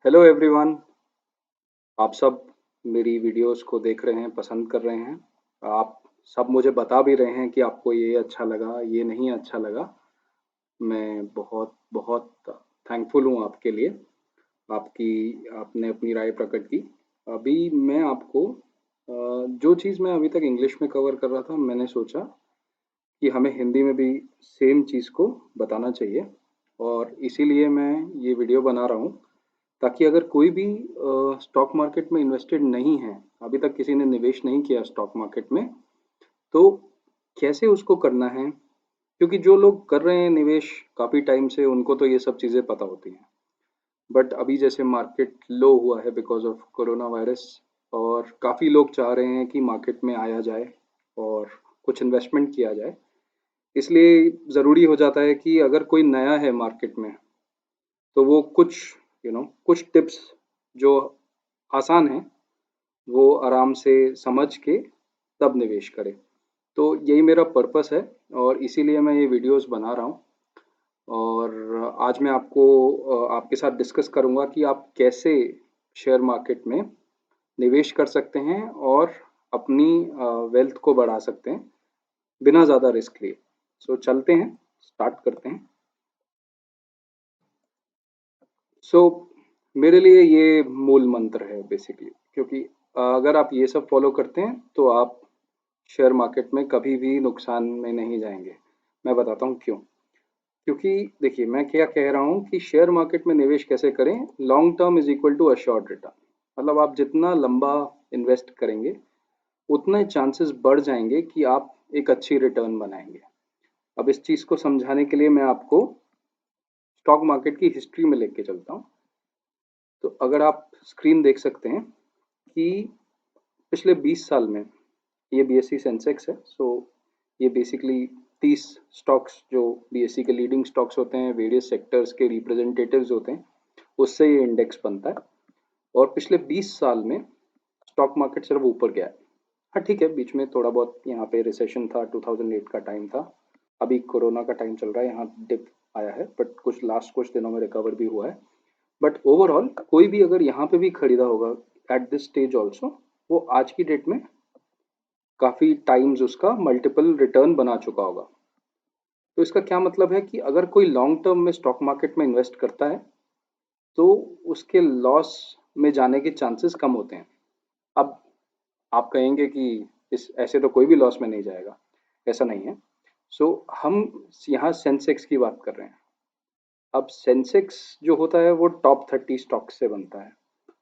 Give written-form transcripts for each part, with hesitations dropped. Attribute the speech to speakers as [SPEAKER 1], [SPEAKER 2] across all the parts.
[SPEAKER 1] Hello everyone. आप सब मेरी वीडियोस को देख रहे हैं, पसंद कर रहे हैं। आप सब मुझे बता भी रहे हैं कि आपको ये अच्छा लगा, ये नहीं अच्छा लगा। मैं बहुत बहुत थैंकफुल हूँ आपके लिए। आपकी आपने अपनी राय प्रकट की। अभी मैं आपको जो चीज़ मैं अभी तक इंग्लिश में कवर कर रहा था, मैंने सोचा कि हमें हिंदी में भी सेम चीज़ को बताना चाहिए, और इसीलिए मैं ये वीडियो बना रहा हूँ, ताकि अगर कोई भी स्टॉक मार्केट में इन्वेस्टेड नहीं है, अभी तक किसी ने निवेश नहीं किया स्टॉक मार्केट में, तो कैसे उसको करना है। क्योंकि जो लोग कर रहे हैं निवेश काफ़ी टाइम से, उनको तो ये सब चीज़ें पता होती हैं। बट अभी जैसे मार्केट लो हुआ है बिकॉज ऑफ कोरोना वायरस, और काफ़ी लोग चाह रहे हैं कि मार्केट में आया जाए और कुछ इन्वेस्टमेंट किया जाए। इसलिए ज़रूरी हो जाता है कि अगर कोई नया है मार्केट में, तो वो कुछ कुछ टिप्स जो आसान हैं, वो आराम से समझ के तब निवेश करें। तो यही मेरा पर्पस है, और इसीलिए मैं ये वीडियोस बना रहा हूँ। और आज मैं आपको आपके साथ डिस्कस करूँगा कि आप कैसे शेयर मार्केट में निवेश कर सकते हैं और अपनी वेल्थ को बढ़ा सकते हैं बिना ज़्यादा रिस्क लिए। सो चलते हैं, स्टार्ट करते हैं। सो मेरे लिए ये मूल मंत्र है बेसिकली, क्योंकि अगर आप ये सब फॉलो करते हैं तो आप शेयर मार्केट में कभी भी नुकसान में नहीं जाएंगे। मैं बताता हूँ क्यों। क्योंकि देखिए, मैं क्या कह रहा हूँ कि शेयर मार्केट में निवेश कैसे करें। Long term is equal to assured return. मतलब आप जितना लंबा इन्वेस्ट करेंगे, उतने चांसेस बढ़ जाएंगे कि आप एक अच्छी रिटर्न बनाएंगे। अब इस चीज़ को समझाने के लिए मैं आपको स्टॉक मार्केट की हिस्ट्री में लेके चलता हूँ। तो अगर आप स्क्रीन देख सकते हैं कि पिछले 20 साल में ये बीएसई सेंसेक्स है। सो ये बेसिकली 30 स्टॉक्स जो बीएसई के लीडिंग स्टॉक्स होते हैं, वेरियस सेक्टर्स के रिप्रेजेंटेटिव्स होते हैं, उससे ये इंडेक्स बनता है। और पिछले 20 साल में स्टॉक मार्केट सिर्फ ऊपर गया है। हाँ ठीक है, बीच में थोड़ा बहुत यहाँ पे रिसेशन था, 2008 का टाइम था। अभी कोरोना का टाइम चल रहा है, यहाँ डिप आया है, बट कुछ दिनों में रिकवर भी हुआ है। बट ओवरऑल कोई भी अगर यहाँ पे भी खरीदा होगा एट दिस स्टेज ऑल्सो, वो आज की डेट में काफ़ी टाइम्स उसका मल्टीपल रिटर्न बना चुका होगा। तो इसका क्या मतलब है कि अगर कोई लॉन्ग टर्म में स्टॉक मार्केट में इन्वेस्ट करता है, तो उसके लॉस में जाने के चांसेस कम होते हैं। अब आप कहेंगे कि इस ऐसे तो कोई भी लॉस में नहीं जाएगा। ऐसा नहीं है। सो हम यहाँ सेंसेक्स की बात कर रहे हैं। अब सेंसेक्स जो होता है वो टॉप 30 स्टॉक्स से बनता है,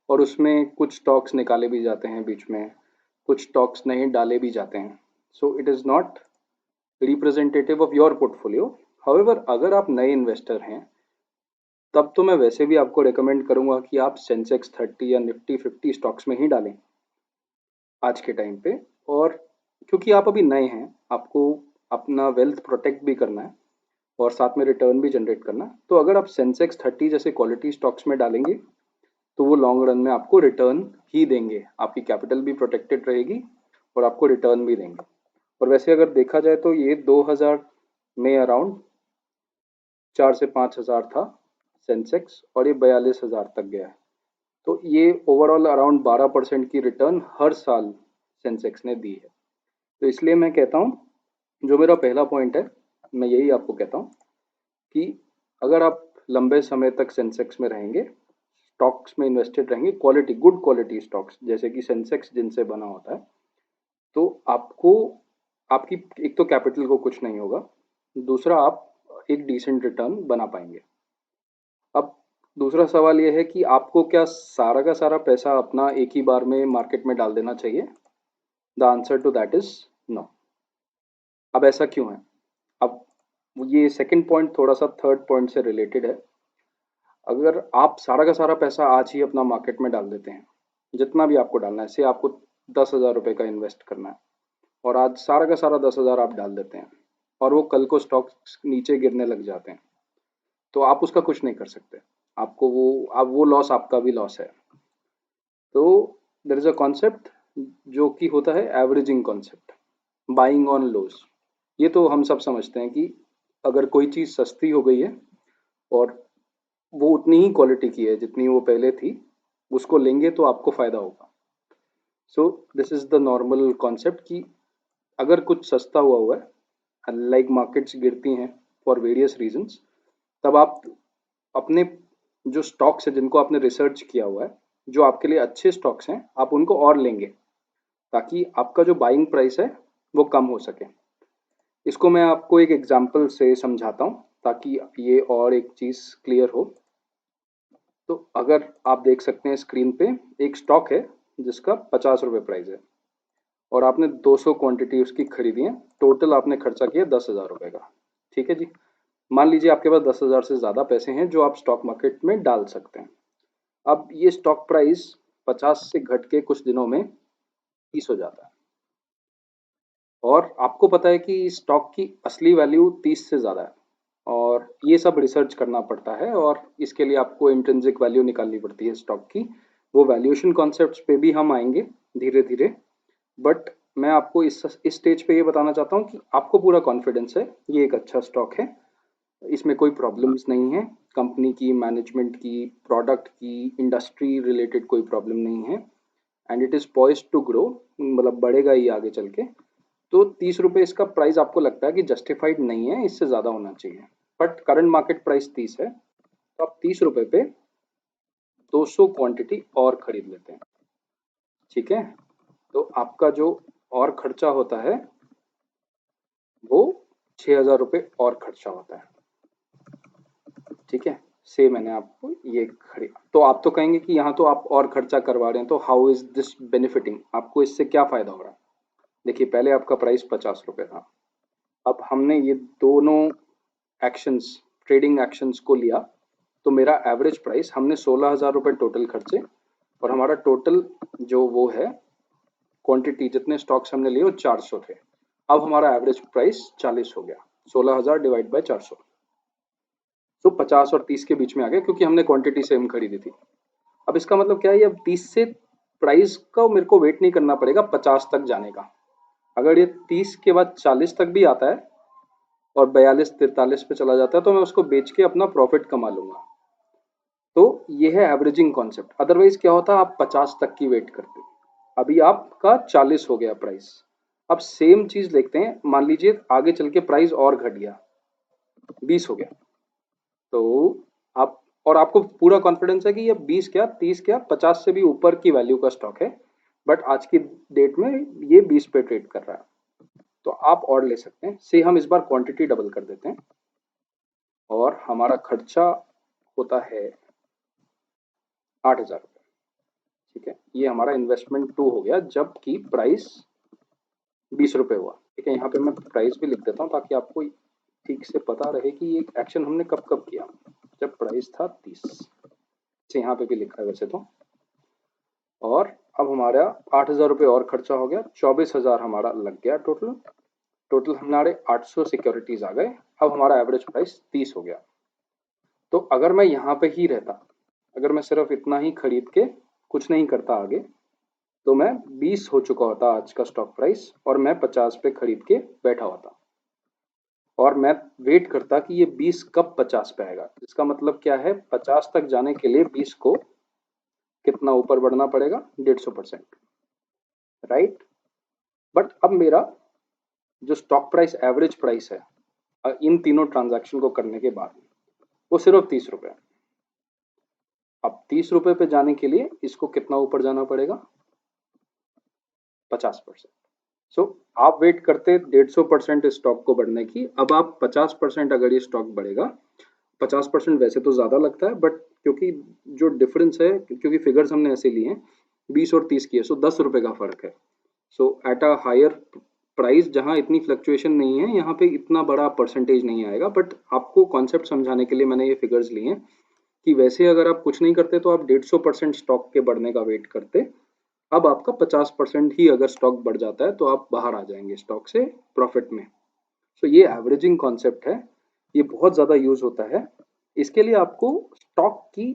[SPEAKER 1] और उसमें कुछ स्टॉक्स निकाले भी जाते हैं बीच में, कुछ स्टॉक्स नहीं डाले भी जाते हैं। So it is not representative of your portfolio. However, अगर आप नए इन्वेस्टर हैं, तब तो मैं वैसे भी आपको रेकमेंड करूंगा कि आप सेंसेक्स 30 या निफ्टी 50 स्टॉक्स में ही डालें आज के टाइम पे। और क्योंकि आप अभी नए हैं, आपको अपना वेल्थ प्रोटेक्ट भी करना है और साथ में रिटर्न भी जनरेट करना है। तो अगर आप सेंसेक्स 30 जैसे क्वालिटी स्टॉक्स में डालेंगे, तो वो लॉन्ग रन में आपको रिटर्न ही देंगे। आपकी कैपिटल भी प्रोटेक्टेड रहेगी और आपको रिटर्न भी देंगे। और वैसे अगर देखा जाए तो ये 2000 में अराउंड 4 से 5 हज़ार था सेंसेक्स, और ये 42 हज़ार तक गया है। तो ये ओवरऑल अराउंड 12% की रिटर्न हर साल सेंसेक्स ने दी है। तो इसलिए मैं कहता हूँ, जो मेरा पहला पॉइंट है, मैं यही आपको कहता हूँ कि अगर आप लंबे समय तक सेंसेक्स में रहेंगे, स्टॉक्स में इन्वेस्टेड रहेंगे, क्वालिटी गुड क्वालिटी स्टॉक्स जैसे कि सेंसेक्स जिनसे बना होता है, तो आपको आपकी एक तो कैपिटल को कुछ नहीं होगा, दूसरा आप एक डिसेंट रिटर्न बना पाएंगे। अब दूसरा सवाल यह है कि आपको क्या सारा का सारा पैसा अपना एक ही बार में मार्केट में डाल देना चाहिए। The answer to that is no. अब ऐसा क्यों है? अब ये सेकंड पॉइंट थोड़ा सा थर्ड पॉइंट से रिलेटेड है। अगर आप सारा का सारा पैसा आज ही अपना मार्केट में डाल देते हैं, जितना भी आपको डालना है, से आपको 10,000 रुपये का इन्वेस्ट करना है, और आज सारा का सारा 10,000 आप डाल देते हैं, और वो कल को स्टॉक नीचे गिरने लग जाते हैं, तो आप उसका कुछ नहीं कर सकते। आपको वो, अब वो लॉस आपका भी लॉस है। तो देयर इज अ कॉन्सेप्ट जो कि होता है averaging concept, buying on loss. ये तो हम सब समझते हैं कि अगर कोई चीज़ सस्ती हो गई है और वो उतनी ही क्वालिटी की है जितनी वो पहले थी, उसको लेंगे तो आपको फ़ायदा होगा। So this is the normal concept कि अगर कुछ सस्ता हुआ है, लाइक मार्केट्स गिरती हैं फॉर वेरियस रीजंस, तब आप अपने जो स्टॉक्स हैं जिनको आपने रिसर्च किया हुआ है, जो आपके लिए अच्छे स्टॉक्स हैं, आप उनको और लेंगे ताकि आपका जो बाइंग प्राइस है वो कम हो सके। इसको मैं आपको एक एग्जांपल से समझाता हूँ ताकि ये और एक चीज़ क्लियर हो। तो अगर आप देख सकते हैं स्क्रीन पे एक स्टॉक है जिसका 50 रुपये प्राइस है और आपने 200 क्वांटिटी उसकी खरीदी है, टोटल आपने खर्चा किया 10,000 रुपये का। ठीक है जी। मान लीजिए आपके पास 10,000 से ज़्यादा पैसे हैं जो आप स्टॉक मार्केट में डाल सकते हैं। अब ये स्टॉक प्राइस 50 से घट के कुछ दिनों में 30 हो जाता है और आपको पता है कि स्टॉक की असली वैल्यू 30 से ज़्यादा है और ये सब रिसर्च करना पड़ता है और इसके लिए आपको इंट्रिंसिक वैल्यू निकालनी पड़ती है स्टॉक की। वो वैल्यूएशन कॉन्सेप्ट्स पे भी हम आएंगे धीरे धीरे, बट मैं आपको इस स्टेज पे ये बताना चाहता हूँ कि आपको पूरा कॉन्फिडेंस है, ये एक अच्छा स्टॉक है, इसमें कोई प्रॉब्लम्स नहीं है, कंपनी की, मैनेजमेंट की, प्रोडक्ट की, इंडस्ट्री रिलेटेड कोई प्रॉब्लम नहीं है and it is poised to grow, मतलब बढ़ेगा ही आगे चल के। तो 30 रुपये इसका प्राइस आपको लगता है कि जस्टिफाइड नहीं है, इससे ज़्यादा होना चाहिए, बट करंट मार्केट प्राइस 30 है, तो आप 30 रुपये पे 200 क्वांटिटी और खरीद लेते हैं। ठीक है, तो आपका जो और खर्चा होता है वो 6,000 रुपये और खर्चा होता है। ठीक है, से मैंने आपको ये खरीद, तो आप तो कहेंगे कि यहाँ तो आप और खर्चा करवा रहे हैं, तो हाउ इज दिस बेनिफिटिंग, आपको इससे क्या फायदा हो रहा है? देखिए, पहले आपका प्राइस 50 रुपये था, अब हमने ये दोनों एक्शंस, ट्रेडिंग एक्शंस को लिया, तो मेरा एवरेज प्राइस, हमने 16,000 रुपये टोटल खर्चे और हमारा टोटल जो वो है क्वांटिटी, जितने स्टॉक्स हमने लिए वो 400 थे। अब हमारा एवरेज प्राइस 40 हो गया, 16,000 डिवाइड बाय 400, तो 50 और 30 के बीच में आ गया क्योंकि हमने क्वांटिटी सेम खरीदी थी। अब इसका मतलब क्या है, अब 30 से प्राइस का मेरे को वेट नहीं करना पड़ेगा 50 तक जाने का। अगर ये 30 के बाद 40 तक भी आता है और 42-43 पे चला जाता है तो मैं उसको बेच के अपना प्रॉफिट कमा लूंगा। तो ये है एवरेजिंग कॉन्सेप्ट। अदरवाइज क्या होता है, आप 50 तक की वेट करते, अभी आपका 40 हो गया प्राइस। अब सेम चीज देखते हैं, मान लीजिए आगे चल के प्राइस और घट गया, 20 हो गया, तो आप, और आपको पूरा कॉन्फिडेंस है कि ये 20 क्या, 30 क्या, 50 से भी ऊपर की वैल्यू का स्टॉक है, बट आज की डेट में ये 20 पे ट्रेड कर रहा है, तो आप और ले सकते हैं। से हम इस बार क्वांटिटी डबल कर देते हैं और हमारा खर्चा होता है 8,000 रुपये। ठीक है, ये हमारा इन्वेस्टमेंट टू हो गया जबकि प्राइस 20 रुपये हुआ। ठीक है, यहाँ पे मैं प्राइस भी लिख देता हूँ ताकि आपको ठीक से पता रहे कि ये एक्शन हमने कब कब किया, जब प्राइस था 30, से यहाँ पे भी लिखा है वैसे तो। और अब हमारा 8,000 रुपये और खर्चा हो गया, 24,000 हमारा लग गया टोटल। टोटल हमारे 800 सिक्योरिटीज आ गए। अब हमारा एवरेज प्राइस 30 हो गया। तो अगर मैं यहाँ पे ही रहता, अगर मैं सिर्फ इतना ही खरीद के कुछ नहीं करता आगे, तो मैं 20 हो चुका होता आज का स्टॉक प्राइस और मैं 50 पे खरीद के बैठा होता और मैं वेट करता कि ये 20 कब 50 पे आएगा। इसका मतलब क्या है, 50 तक जाने के लिए 20 को कितना ऊपर बढ़ना पड़ेगा, 150%, राइट। बट अब मेरा जो स्टॉक प्राइस एवरेज प्राइस है इन तीनों ट्रांजैक्शन को करने के बाद, वो सिर्फ 30 रुपये। अब 30 रुपये पे जाने के लिए इसको कितना ऊपर जाना पड़ेगा, 50%। सो आप वेट करते 150% स्टॉक को बढ़ने की, अब आप 50%, अगर ये स्टॉक बढ़ेगा 50%, वैसे तो ज़्यादा लगता है बट क्योंकि जो डिफरेंस है, क्योंकि फिगर्स हमने ऐसे लिए हैं 20 और 30 की है, सो 10 रुपये का फ़र्क है। सो एट अ हायर प्राइस जहाँ इतनी फ्लक्चुएशन नहीं है, यहाँ पे इतना बड़ा परसेंटेज नहीं आएगा, बट आपको कॉन्सेप्ट समझाने के लिए मैंने ये फिगर्स लिए हैं कि वैसे अगर आप कुछ नहीं करते तो आप 150% स्टॉक के बढ़ने का वेट करते, अब आपका 50% ही अगर स्टॉक बढ़ जाता है तो आप बाहर आ जाएंगे स्टॉक से प्रॉफिट में। सो ये एवरेजिंग कॉन्सेप्ट है, ये बहुत ज़्यादा यूज होता है। इसके लिए आपको स्टॉक की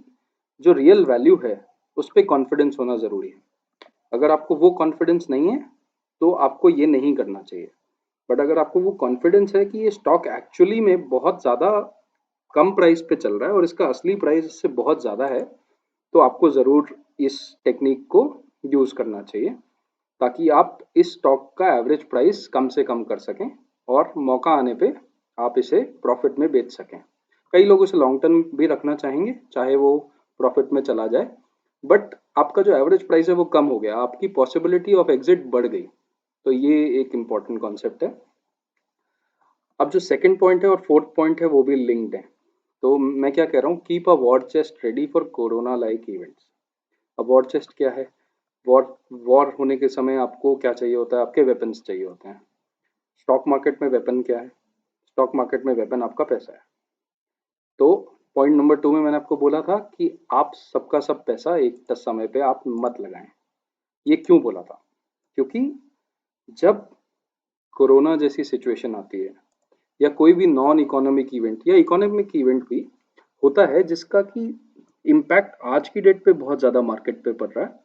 [SPEAKER 1] जो रियल वैल्यू है उस पर कॉन्फिडेंस होना ज़रूरी है। अगर आपको वो कॉन्फिडेंस नहीं है तो आपको ये नहीं करना चाहिए, बट अगर आपको वो कॉन्फिडेंस है कि ये स्टॉक एक्चुअली में बहुत ज़्यादा कम प्राइस पे चल रहा है और इसका असली प्राइस इससे बहुत ज़्यादा है, तो आपको ज़रूर इस टेक्निक को यूज़ करना चाहिए ताकि आप इस स्टॉक का एवरेज प्राइस कम से कम कर सकें और मौका आने पे आप इसे प्रॉफिट में बेच सकें। कई लोग इसे लॉन्ग टर्म भी रखना चाहेंगे, चाहे वो प्रॉफिट में चला जाए, बट आपका जो एवरेज प्राइस है वो कम हो गया, आपकी पॉसिबिलिटी ऑफ एग्जिट बढ़ गई। तो ये एक इम्पॉर्टेंट कॉन्सेप्ट है। अब जो सेकंड पॉइंट है और फोर्थ पॉइंट है वो भी लिंक्ड है। तो मैं क्या कह रहा हूँ, keep a war chest ready for corona like events. अब वॉर चेस्ट क्या है? वॉर वॉर होने के समय आपको क्या चाहिए होता है? आपके वेपन्स चाहिए होते हैं। स्टॉक मार्केट में वेपन क्या है? स्टॉक मार्केट में वेपन आपका पैसा है। तो पॉइंट नंबर 2 में मैंने आपको बोला था कि आप सबका सब पैसा एक समय पे आप मत लगाएं। ये क्यों बोला था? क्योंकि जब कोरोना जैसी सिचुएशन आती है या कोई भी नॉन इकोनॉमिक इवेंट या इकोनॉमिक इवेंट भी होता है जिसका कि इम्पैक्ट आज की डेट पे बहुत ज़्यादा मार्केट पे पड़ रहा है,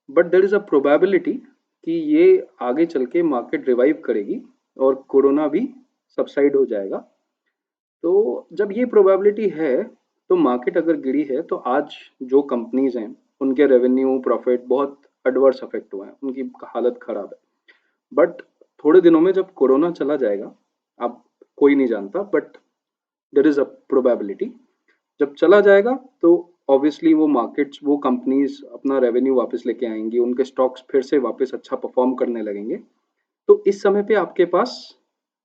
[SPEAKER 1] but there is a probability कि ये आगे चल के मार्केट रिवाइव करेगी और कोरोना भी सबसाइड हो जाएगा। तो जब ये प्रोबेबिलिटी है, तो मार्केट अगर गिरी है तो आज जो कंपनीज हैं उनके रेवेन्यू प्रॉफिट बहुत एडवर्स अफेक्ट हुए हैं, उनकी हालत खराब है। बट थोड़े दिनों में जब कोरोना चला जाएगा, अब कोई नहीं जानता, but there is a probability जब चला जाएगा तो ऑब्वियसली वो मार्केट्स वो कंपनीज अपना रेवेन्यू वापस लेके आएंगी, उनके स्टॉक्स फिर से वापस अच्छा परफॉर्म करने लगेंगे। तो इस समय पे आपके पास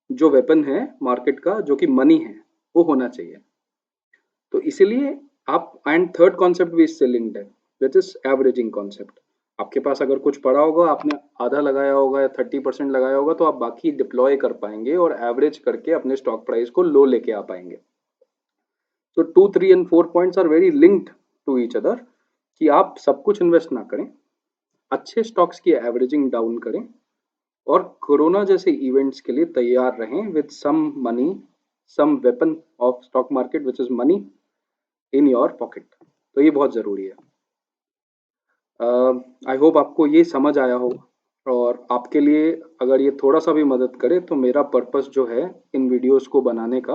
[SPEAKER 1] जो वेपन है मार्केट का, जो कि मनी है, वो होना चाहिए। तो इसीलिए आप, एंड थर्ड कॉन्सेप्ट भी इससे लिंक्ड है, विच इज एवरेजिंग कॉन्सेप्ट। आपके पास अगर कुछ पड़ा होगा, आपने आधा लगाया होगा या 30% लगाया होगा, तो आप बाकी डिप्लॉय कर पाएंगे और एवरेज करके अपने स्टॉक प्राइस को लो लेके आ पाएंगे। तो 2, 3 and 4 points are very linked to each other कि आप सब कुछ इन्वेस्ट ना करें, अच्छे स्टॉक्स की एवरेजिंग डाउन करें और कोरोना जैसे इवेंट्स के लिए तैयार रहें with some money, some weapon of stock market which is money in your pocket. तो ये बहुत ज़रूरी है। आई होप आपको ये समझ आया हो, और आपके लिए अगर ये थोड़ा सा भी मदद करे तो मेरा पर्पस जो है इन वीडियोस को बनाने का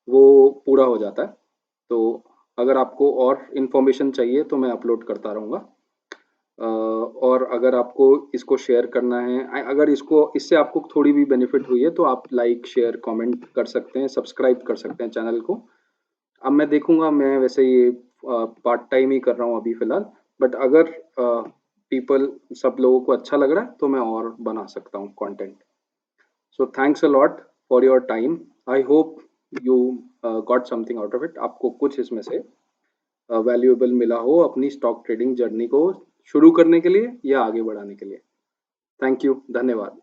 [SPEAKER 1] वो पूरा हो जाता है। तो अगर आपको और इन्फॉर्मेशन चाहिए तो मैं अपलोड करता रहूँगा। और अगर आपको इसको शेयर करना है, अगर इसको इससे आपको थोड़ी भी बेनिफिट हुई है तो आप लाइक शेयर कमेंट कर सकते हैं, सब्सक्राइब कर सकते हैं चैनल को। अब मैं देखूंगा, मैं वैसे ये पार्ट टाइम ही कर रहा हूँ अभी फ़िलहाल, बट अगर पीपल सब लोगों को अच्छा लग रहा है तो मैं और बना सकता हूँ content. So thanks a lot for your time. I hope you got something out of it. आपको कुछ इसमें से वैल्यूएबल मिला हो अपनी स्टॉक ट्रेडिंग जर्नी को शुरू करने के लिए या आगे बढ़ाने के लिए। थैंक यू, धन्यवाद।